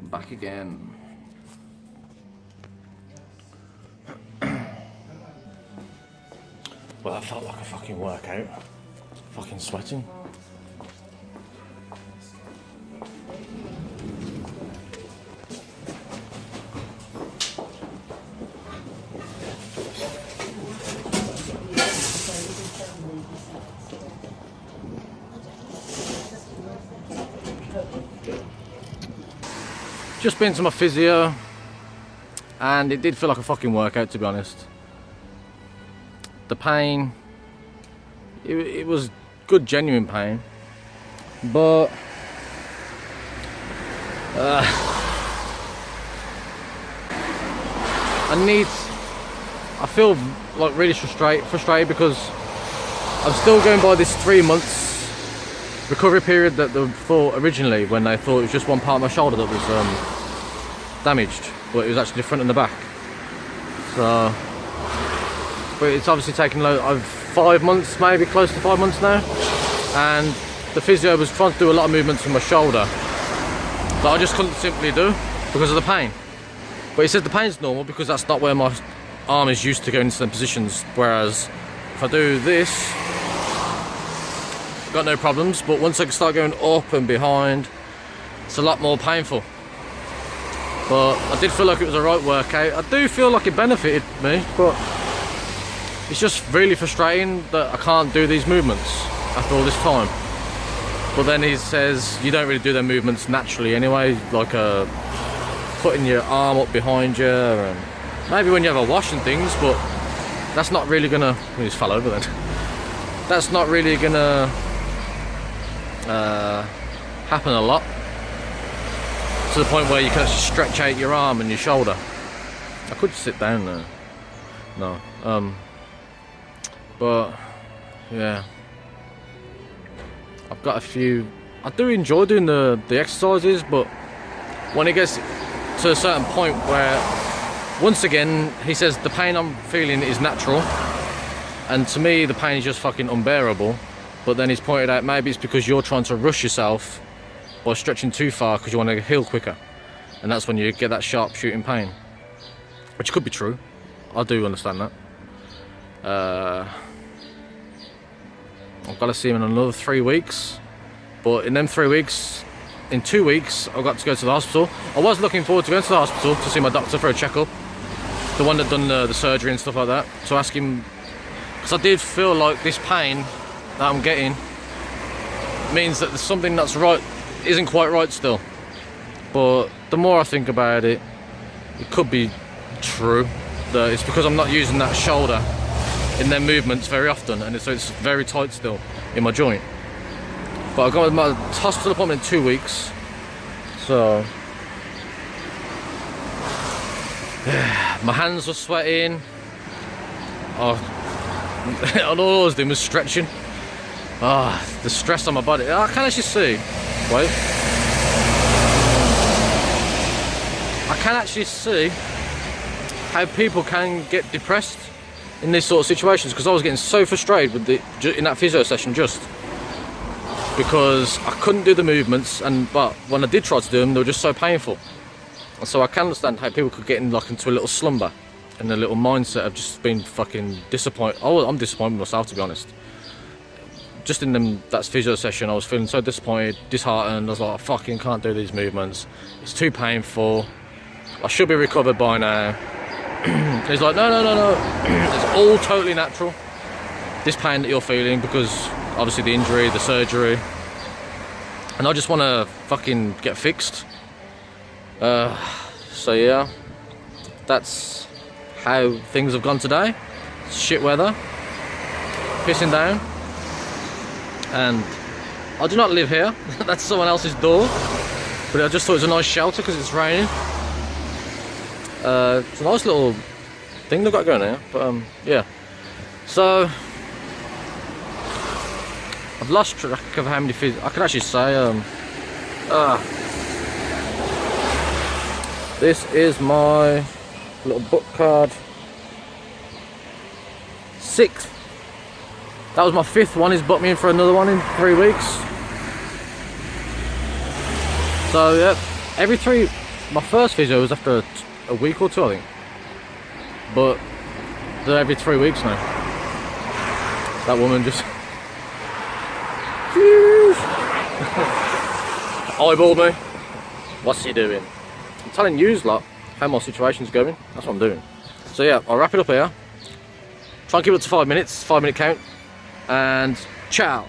Back again. Well, that felt like a fucking workout. Fucking sweating. Just been to my physio, and it did feel like a fucking workout, to be honest. The pain, it was good, genuine pain, but I feel like really frustrated because I'm still going by this 3 months recovery period that they thought originally, when they thought it was just one part of my shoulder that was damaged, but it was actually the front and the back. So, but it's obviously taken 5 months, maybe close to 5 months now, and the physio was trying to do a lot of movements in my shoulder that I just couldn't simply do because of the pain. But he says the pain's normal because that's not where my arm is used to going into them positions, whereas if I do this, got no problems, but once I start going up and behind, it's a lot more painful. But I did feel like it was a right workout. I do feel like it benefited me, but it's just really frustrating that I can't do these movements after all this time. But then he says you don't really do them movements naturally anyway, like putting your arm up behind you, and maybe when you have a wash and things, but that's not really gonna, we just fell over then. That's not really gonna happen a lot, to the point where you can actually stretch out your arm and your shoulder. I could sit down there. No. But yeah, I've got a few. I do enjoy doing the exercises, but when it gets to a certain point where, once again, he says the pain I'm feeling is natural, and to me the pain is just fucking unbearable. But then he's pointed out maybe it's because you're trying to rush yourself by stretching too far because you want to heal quicker, and that's when you get that sharp shooting pain, which could be true. I do understand that. I've got to see him in another 3 weeks, but in them 3 weeks, in 2 weeks I've got to go to the hospital. I was looking forward to going to the hospital to see my doctor for a checkup, the one that done the surgery and stuff like that, to ask him, because I did feel like this pain that I'm getting means that there's something that's right isn't quite right still. But the more I think about it, it could be true that it's because I'm not using that shoulder in their movements very often, and so it's very tight still in my joint. But I've got my hospital appointment in 2 weeks, so my hands were sweating. All I was doing was stretching. The stress on my body. I can actually see. Wait. I can actually see how people can get depressed in these sort of situations, because I was getting so frustrated with in that physio session, just because I couldn't do the movements, but when I did try to do them, they were just so painful. And so I can understand how people could get into a little slumber and a little mindset of just being fucking disappointed. Oh, I'm disappointed with myself, to be honest. Just in that physio session, I was feeling so disappointed, disheartened. I was like, I fucking can't do these movements. It's too painful. I should be recovered by now. He's like, no. It's all totally natural, this pain that you're feeling, because obviously the injury, the surgery, and I just want to fucking get fixed. So yeah, that's how things have gone today. Shit weather, pissing down. And I do not live here. That's someone else's door, but I just thought it was a nice shelter because it's raining. It's a nice little thing they've got going here, but yeah. So I've lost track of how many feet I can actually say. This is my little book card. 6th That was my 5th one. He's booked me in for another one in 3 weeks. So yeah, my first physio was after a week or 2, I think. But they're every 3 weeks now. That woman just eyeballed me. What's he doing? I'm telling yous lot how my situation's going. That's what I'm doing. So yeah, I'll wrap it up here. Try and keep it to 5 minutes, 5 minute count. And ciao.